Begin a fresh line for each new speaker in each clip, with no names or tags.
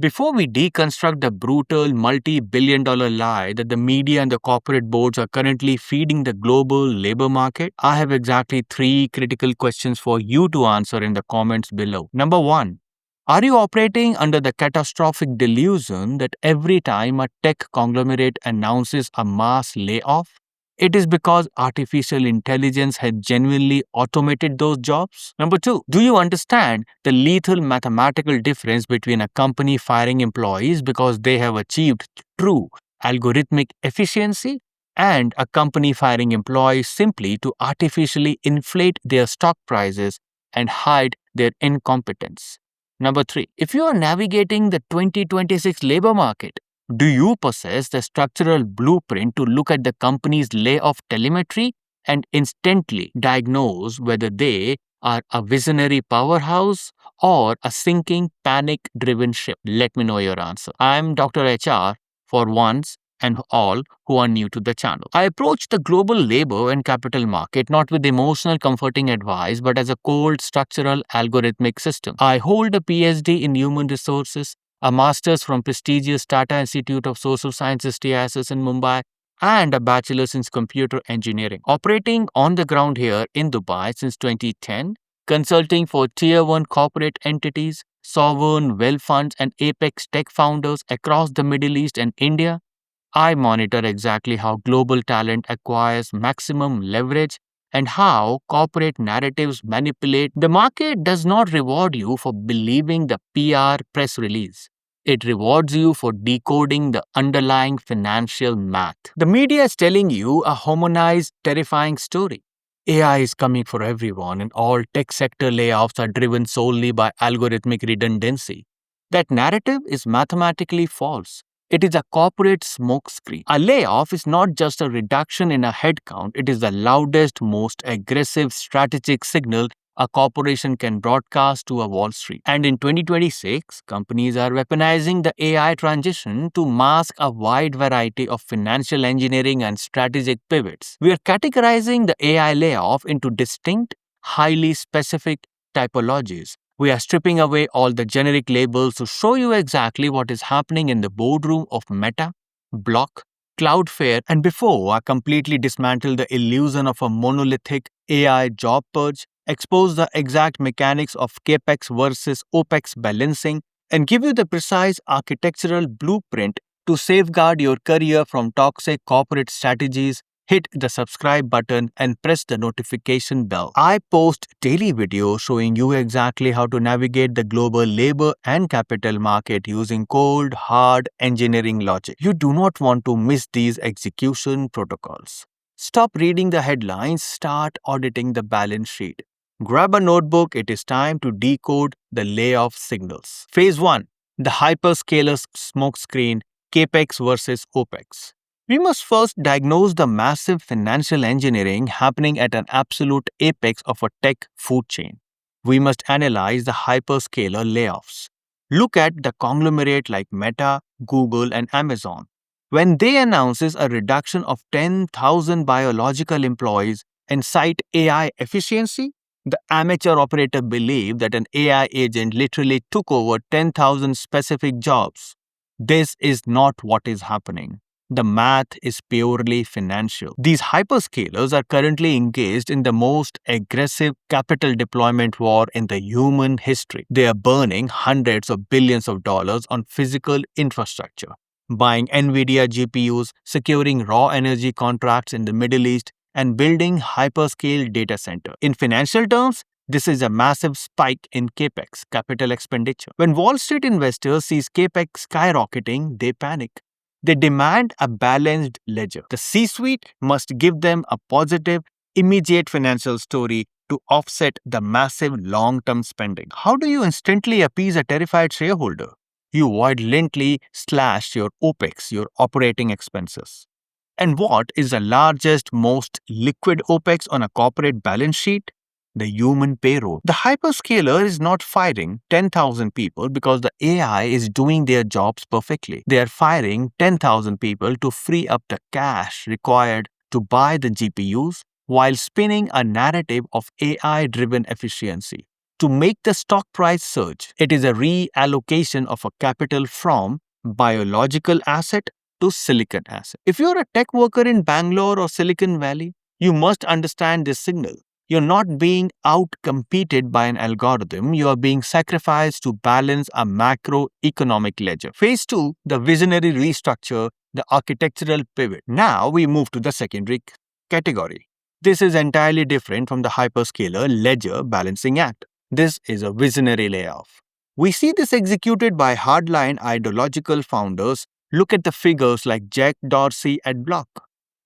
Before we deconstruct the brutal multi-billion-dollar lie that the media and the corporate boards are currently feeding the global labor market, I have exactly 3 critical questions for you to answer in the comments below. Number 1. Are you operating under the catastrophic delusion that every time a tech conglomerate announces a mass layoff, it is because artificial intelligence has genuinely automated those jobs? Number 2, do you understand the lethal mathematical difference between a company firing employees because they have achieved true algorithmic efficiency and a company firing employees simply to artificially inflate their stock prices and hide their incompetence? Number 3, if you are navigating the 2026 labor market, do you possess the structural blueprint to look at the company's layoff telemetry and instantly diagnose whether they are a visionary powerhouse or a sinking, panic driven ship? Let me know your answer. I'm Dr. HR for once and all who are new to the channel. I approach the global labor and capital market not with emotional comforting advice but as a cold structural algorithmic system. I hold a PhD in human resources, a master's from prestigious Tata Institute of Social Sciences TISS in Mumbai, and a bachelor's in computer engineering. Operating on the ground here in Dubai since 2010, consulting for Tier 1 corporate entities, sovereign wealth funds, and apex tech founders across the Middle East and India, I monitor exactly how global talent acquires maximum leverage and how corporate narratives manipulate. The market does not reward you for believing the PR press release. It rewards you for decoding the underlying financial math. The media is telling you a harmonized, terrifying story. AI is coming for everyone, and all tech sector layoffs are driven solely by algorithmic redundancy. That narrative is mathematically false. It is a corporate smokescreen. A layoff is not just a reduction in a headcount, it is the loudest, most aggressive strategic signal a corporation can broadcast to a Wall Street. And in 2026, companies are weaponizing the AI transition to mask a wide variety of financial engineering and strategic pivots. We are categorizing the AI layoff into distinct, highly specific typologies. We are stripping away all the generic labels to show you exactly what is happening in the boardroom of Meta, Block, Cloudflare, and before I completely dismantle the illusion of a monolithic AI job purge, expose the exact mechanics of CapEx versus OpEx balancing, and give you the precise architectural blueprint to safeguard your career from toxic corporate strategies, hit the subscribe button and press the notification bell. I post daily videos showing you exactly how to navigate the global labor and capital market using cold, hard engineering logic. You do not want to miss these execution protocols. Stop reading the headlines, start auditing the balance sheet. Grab a notebook, it is time to decode the layoff signals. Phase 1. The hyperscaler smokescreen, CapEx versus OpEx. We must first diagnose the massive financial engineering happening at an absolute apex of a tech food chain. We must analyze the hyperscaler layoffs. Look at the conglomerate like Meta, Google, and Amazon. When they announces a reduction of 10,000 biological employees and cite AI efficiency, the amateur operator believe that an AI agent literally took over 10,000 specific jobs. This is not what is happening. The math is purely financial. These hyperscalers are currently engaged in the most aggressive capital deployment war in the human history. They are burning hundreds of billions of dollars on physical infrastructure, buying NVIDIA GPUs, securing raw energy contracts in the Middle East, and building hyperscale data center. In financial terms, this is a massive spike in CapEx, capital expenditure. When Wall Street investors see CapEx skyrocketing, they panic. They demand a balanced ledger. The C-suite must give them a positive, immediate financial story to offset the massive long-term spending. How do you instantly appease a terrified shareholder? You violently slash your OpEx, your operating expenses. And what is the largest, most liquid OpEx on a corporate balance sheet? The human payroll. The hyperscaler is not firing 10,000 people because the AI is doing their jobs perfectly. They are firing 10,000 people to free up the cash required to buy the GPUs while spinning a narrative of AI-driven efficiency. to make the stock price surge. It is a reallocation of a capital from biological asset to silicon asset. If you're a tech worker in Bangalore or Silicon Valley, you must understand this signal. You're not being out-competed by an algorithm, you are being sacrificed to balance a macroeconomic ledger. Phase 2, the visionary restructure, the architectural pivot. Now we move to the secondary category. This is entirely different from the hyperscaler ledger balancing act. This is a visionary layoff. We see this executed by hardline ideological founders. Look at the figures like Jack Dorsey at Block.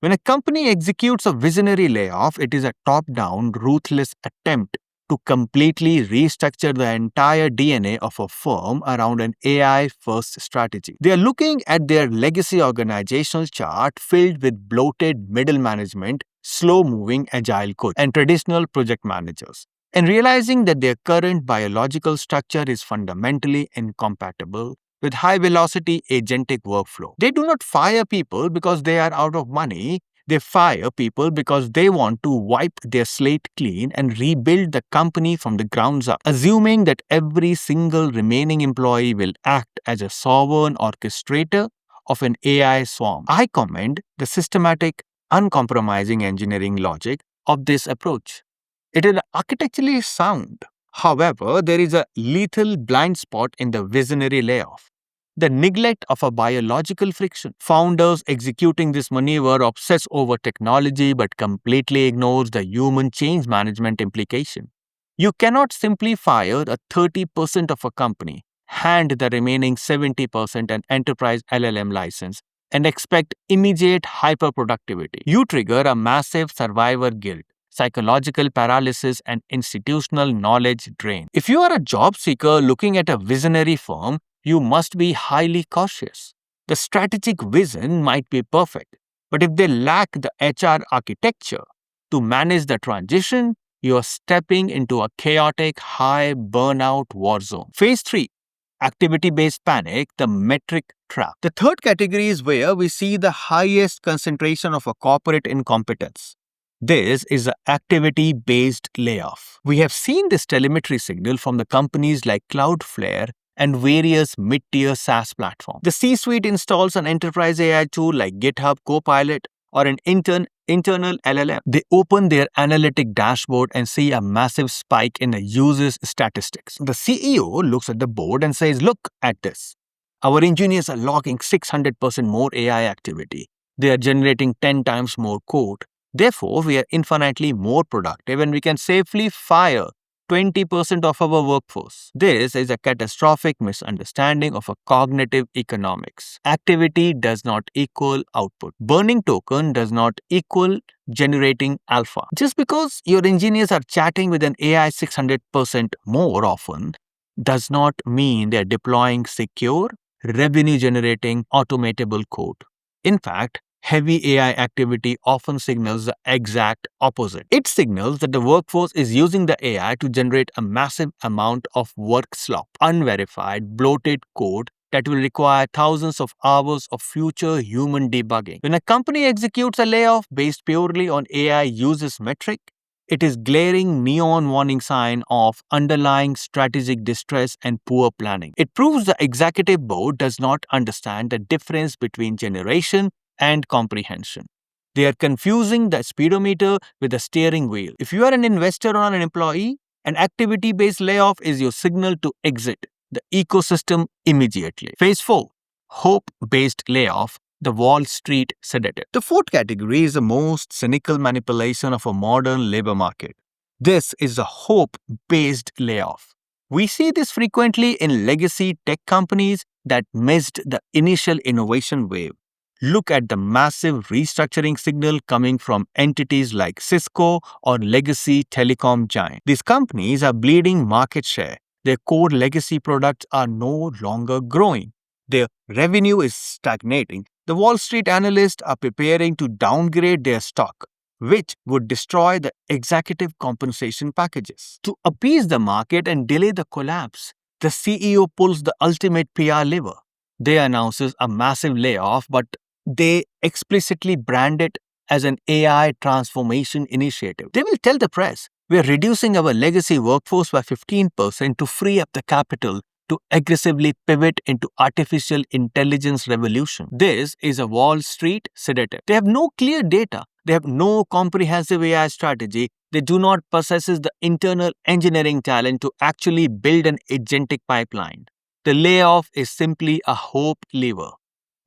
When a company executes a visionary layoff, it is a top-down, ruthless attempt to completely restructure the entire DNA of a firm around an AI-first strategy. They are looking at their legacy organizational chart filled with bloated middle management, slow-moving agile coach, and traditional project managers, and realizing that their current biological structure is fundamentally incompatible with high-velocity agentic workflow. They do not fire people because they are out of money. They fire people because they want to wipe their slate clean and rebuild the company from the ground up, assuming that every single remaining employee will act as a sovereign orchestrator of an AI swarm. I commend the systematic, uncompromising engineering logic of this approach. It is architecturally sound. However, there is a lethal blind spot in the visionary layoff: the neglect of a biological friction. Founders executing this maneuver obsess over technology but completely ignores the human change management implication. You cannot simply fire a 30% of a company, hand the remaining 70% an enterprise LLM license, and expect immediate hyperproductivity. You trigger a massive survivor guilt, psychological paralysis, and institutional knowledge drain. If you are a job seeker looking at a visionary firm, you must be highly cautious. The strategic vision might be perfect, but if they lack the HR architecture to manage the transition, you are stepping into a chaotic, high burnout war zone. Phase 3, activity-based panic, the metric trap. The third category is where we see the highest concentration of a corporate incompetence. This is an activity-based layoff. We have seen this telemetry signal from the companies like Cloudflare and various mid-tier SaaS platforms. The C-suite installs an enterprise AI tool like GitHub Copilot or an internal LLM. They open their analytic dashboard and see a massive spike in the user's statistics. The CEO looks at the board and says, "Look at this. Our engineers are logging 600% more AI activity. They are generating 10 times more code. Therefore, we are infinitely more productive and we can safely fire 20% of our workforce." This is a catastrophic misunderstanding of a cognitive economics. Activity does not equal output. Burning token does not equal generating alpha. Just because your engineers are chatting with an AI 600% more often does not mean they are deploying secure, revenue-generating, automatable code. In fact, heavy AI activity often signals the exact opposite. It signals that the workforce is using the AI to generate a massive amount of work slop, unverified, bloated code that will require thousands of hours of future human debugging. When a company executes a layoff based purely on AI uses metric, it is glaring neon warning sign of underlying strategic distress and poor planning. It proves the executive board does not understand the difference between generation and comprehension. They are confusing the speedometer with the steering wheel. If you are an investor or an employee, an activity-based layoff is your signal to exit the ecosystem immediately. Phase 4, hope-based layoff, the Wall Street sedative. The fourth category is the most cynical manipulation of a modern labor market. This is a hope-based layoff. We see this frequently in legacy tech companies that missed the initial innovation wave. Look at the massive restructuring signal coming from entities like Cisco or legacy telecom giant. These companies are bleeding market share. Their core legacy products are no longer growing. Their revenue is stagnating. The Wall Street analysts are preparing to downgrade their stock, which would destroy the executive compensation packages. To appease the market and delay the collapse, the CEO pulls the ultimate PR lever. They announces a massive layoff, but they explicitly brand it as an AI transformation initiative. They will tell the press, We are reducing our legacy workforce by 15% to free up the capital to aggressively pivot into artificial intelligence revolution. This is a Wall Street sedative. They have no clear data. They have no comprehensive AI strategy. They do not possess the internal engineering talent to actually build an agentic pipeline. The layoff is simply a hope lever.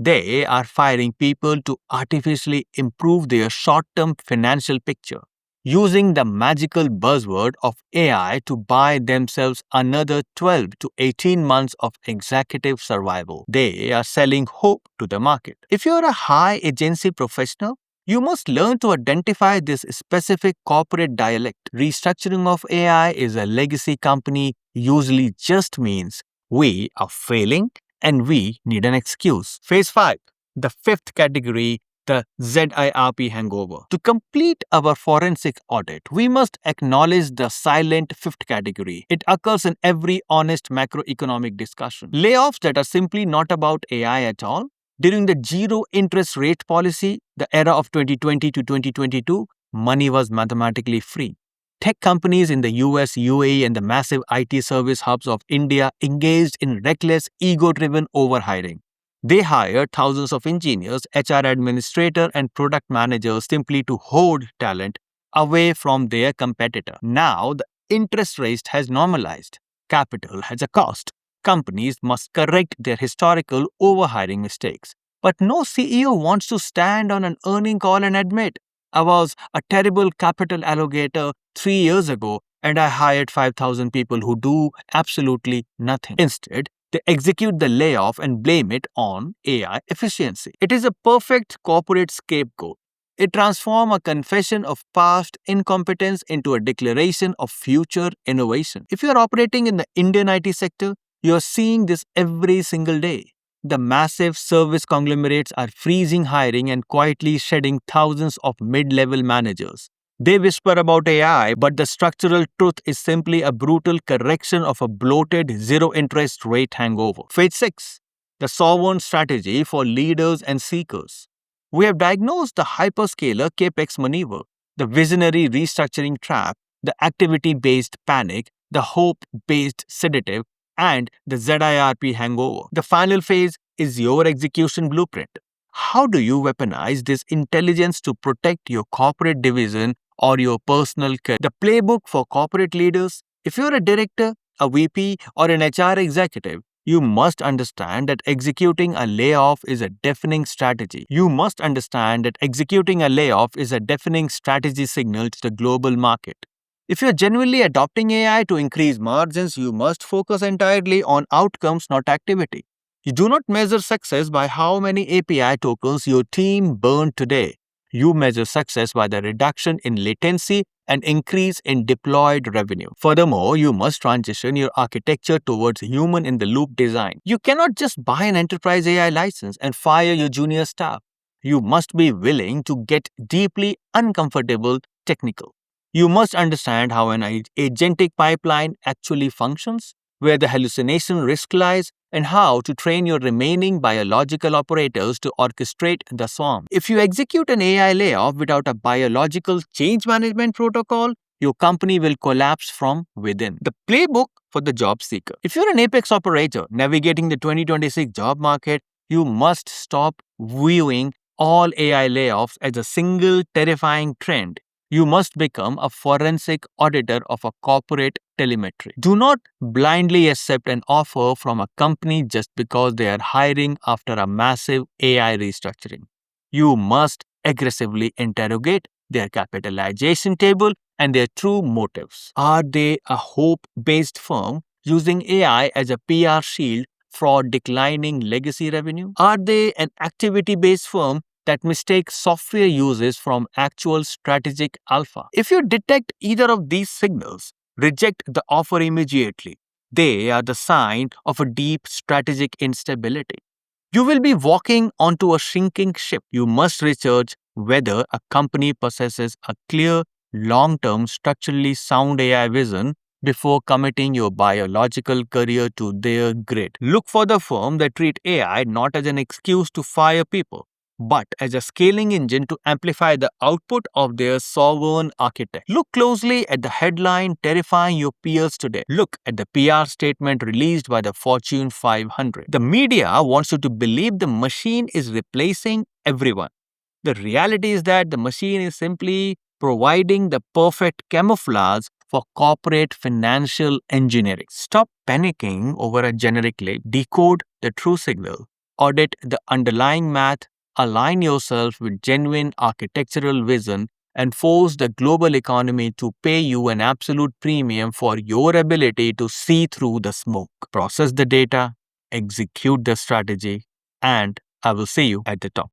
They are firing people to artificially improve their short term financial picture, using the magical buzzword of AI to buy themselves another 12 to 18 months of executive survival. They are selling hope to the market. If you're a high agency professional, you must learn to identify this specific corporate dialect. Restructuring of AI is a legacy company usually just means we are failing and we need an excuse. Phase 5, the fifth category, the ZIRP hangover. To complete our forensic audit, we must acknowledge the silent fifth category. It occurs in every honest macroeconomic discussion. Layoffs that are simply not about AI at all. During the zero interest rate policy, the era of 2020 to 2022, money was mathematically free. Tech companies in the US, UAE, and the massive IT service hubs of India engaged in reckless, ego-driven overhiring. They hired thousands of engineers, HR administrators, and product managers simply to hoard talent away from their competitor. Now, the interest rate has normalized. Capital has a cost. Companies must correct their historical overhiring mistakes. But no CEO wants to stand on an earning call and admit, I was a terrible capital allocator 3 years ago and I hired 5,000 people who do absolutely nothing. Instead, they execute the layoff and blame it on AI efficiency. It is a perfect corporate scapegoat. It transforms a confession of past incompetence into a declaration of future innovation. If you are operating in the Indian IT sector, you are seeing this every single day. The massive service conglomerates are freezing hiring and quietly shedding thousands of mid-level managers. They whisper about AI, but the structural truth is simply a brutal correction of a bloated zero-interest rate hangover. Phase 6. The sovereign strategy for leaders and seekers. We have diagnosed the hyperscaler CapEx maneuver, the visionary restructuring trap, the activity-based panic, the hope-based sedative, and the ZIRP hangover. The final phase is your execution blueprint. How do you weaponize this intelligence to protect your corporate division or your personal career? The playbook for corporate leaders. If you're a director, a VP, or an HR executive, you must understand that executing a layoff is a deafening strategy. You must understand that executing a layoff is a deafening strategy signal to the global market. If you're genuinely adopting AI to increase margins, you must focus entirely on outcomes, not activity. You do not measure success by how many API tokens your team burned today. You measure success by the reduction in latency and increase in deployed revenue. Furthermore, you must transition your architecture towards human-in-the-loop design. You cannot just buy an enterprise AI license and fire your junior staff. You must be willing to get deeply uncomfortable technical. You must understand how an agentic pipeline actually functions, where the hallucination risk lies, and how to train your remaining biological operators to orchestrate the swarm. If you execute an AI layoff without a biological change management protocol, your company will collapse from within. The playbook for the job seeker. If you're an apex operator navigating the 2026 job market, you must stop viewing all AI layoffs as a single terrifying trend. You must become a forensic auditor of a corporate telemetry. Do not blindly accept an offer from a company just because they are hiring after a massive AI restructuring. You must aggressively interrogate their capitalization table and their true motives. Are they a hope-based firm using AI as a PR shield for declining legacy revenue? Are they an activity-based firm that mistake software uses from actual strategic alpha? If you detect either of these signals, reject the offer immediately. They are the sign of a deep strategic instability. You will be walking onto a sinking ship. You must research whether a company possesses a clear, long-term, structurally sound AI vision before committing your biological career to their grid. Look for the firm that treat AI not as an excuse to fire people, but as a scaling engine to amplify the output of their sovereign architect. Look closely at the headline terrifying your peers today. Look at the PR statement released by the Fortune 500. The media wants you to believe the machine is replacing everyone. The reality is that the machine is simply providing the perfect camouflage for corporate financial engineering. Stop panicking over a generic label. Decode the true signal. Audit the underlying math. Align yourself with genuine architectural vision and force the global economy to pay you an absolute premium for your ability to see through the smoke. Process the data, execute the strategy, and I will see you at the top.